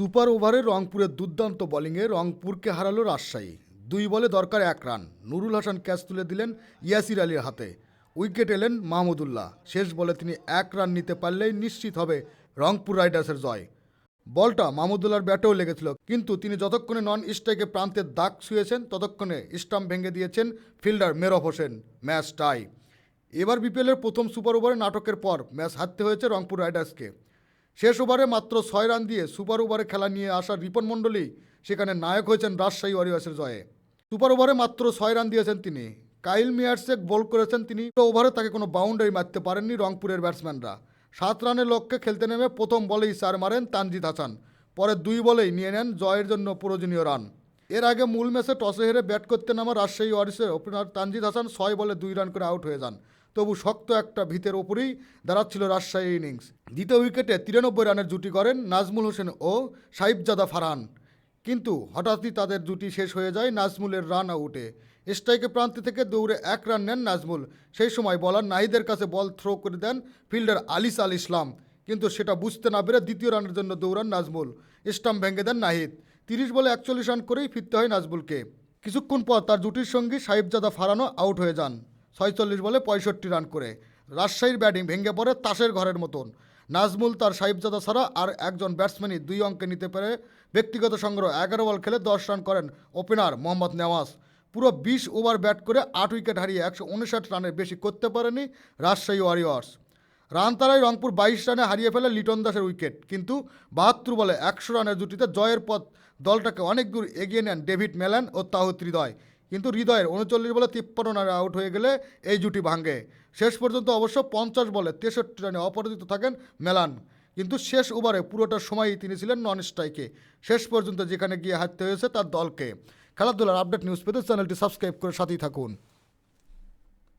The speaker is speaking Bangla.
সুপার ওভারে রংপুরের দুর্দান্ত বোলিংয়ে রংপুরকে হারালো রাজশাহী। 2 বলে দরকার 1 রান। নুরুল হাসান ক্যাচ তুলে দিলেন ইয়াসির আলীর হাতে। উইকেট এলেন মাহমুদুল্লাহ। শেষ বলে তিনি 1 রান নিতে পারলেই নিশ্চিত হবে রংপুর রাইডার্সের জয়। বলটা মাহমুদুল্লাহর ব্যাটেও লেগেছিল, কিন্তু তিনি যতক্ষণে নন স্ট্রাইকে প্রান্তের দাগ ছুঁয়েছেন ততক্ষণে স্টাম্প ভেঙে দিয়েছেন fielder Mehrab Hossain. Match tie. এবার বিপিএলের প্রথম সুপার ওভারে নাটকের পর ম্যাচ হারতে হয়েছে রংপুর রাইডার্সকে। শেষ ওভারে মাত্র 6 রান দিয়ে সুপার ওভারে খেলা নিয়ে আসা রিপন মণ্ডলী সেখানে নায়ক হয়েছেন রাজশাহী ওয়ারিয়র্সের জয়ে। সুপার ওভারে মাত্র 6 রান দিয়েছেন তিনি। কাইল মিয়ার্সে বল করেছেন তিনি। ওভারে তাকে কোনো বাউন্ডারি মারতে পারেননি রংপুরের ব্যাটসম্যানরা। 7 রানের লক্ষ্যে খেলতে নেমে প্রথম বলেই 4 মারেন তানজিদ হাসান। পরে 2 বলেই নিয়ে নেন জয়ের জন্য প্রয়োজনীয় রান। এর আগে মূল ম্যাচে টসে হেরে ব্যাট করতে নামা রাজশাহী ওয়ারিয়র্সের ওপেনার তানজিদ হাসান 6 বলে 2 রান করে আউট হয়ে যান। তবু শক্ত একটা ভিতের ওপরেই দাঁড়াচ্ছিল রাজশাহী ইনিংস। দ্বিতীয় উইকেটে 93 রানের জুটি করেন নাজমুল হোসেন ও সাইফজাদা ফারহান, কিন্তু হঠাৎই তাদের জুটি শেষ হয়ে যায় নাজমুলের রান আউটে। স্ট্রাইকে প্রান্ত থেকে দৌড়ে 1 রান নেন নাজমুল। সেই সময় বলার নাহিদের কাছে বল থ্রো করে দেন ফিল্ডার আলিস আল ইসলাম, কিন্তু সেটা বুঝতে না পেরে দ্বিতীয় রানের জন্য দৌড়ান নাজমুল। স্টাম্প ভেঙে দেন নাহিদ। 30 বলে 41 রান করেই ফিরতে হয় নাজমুলকে। কিছুক্ষণ পর তার জুটির সঙ্গী সাইফজাদা ফারহানও আউট হয়ে যান 46 বলে 65 রান করে। রাজশাহীর ব্যাটিং ভেঙে পড়ে তাসের ঘরের মতন। নাজমুল তার সাইফজাদা ছাড়া আর একজন ব্যাটসম্যানই 2 অঙ্কে নিতে পেরে ব্যক্তিগত সংগ্রহ 11 বল খেলে 10 রান করেন ওপেনার মোহাম্মদ নেওয়াজ। পুরো 20 ওভার ব্যাট করে 8 উইকেট হারিয়ে 159 রানের বেশি করতে পারেনি রাজশাহী ওয়ারিয়র্স। রান তারাই রংপুর 22 রানে হারিয়ে ফেলে লিটন দাসের উইকেট, কিন্তু 72 বলে 100 রানের জুটিতে জয়ের পথ দলটাকে অনেক দূর এগিয়ে নেন ডেভিড মেলান ও তাহিদ হৃদয়। কিন্তু হৃদয়ের 39 বলে 53 রানে আউট হয়ে গেলে এই জুটি ভাঙে। শেষ পর্যন্ত অবশ্য 50 বলে 63 রানে অপরাজিত থাকেন মেলান, কিন্তু শেষ ওভারে পুরোটা সময়ই তিনি ছিলেন নন স্ট্রাইকে। শেষ পর্যন্ত যেখানে গিয়ে হারতে হয়েছে তার দলকে। খেলাধুলার আপডেট নিউজ পেতে চ্যানেলটি সাবস্ক্রাইব করে সাথেই থাকুন।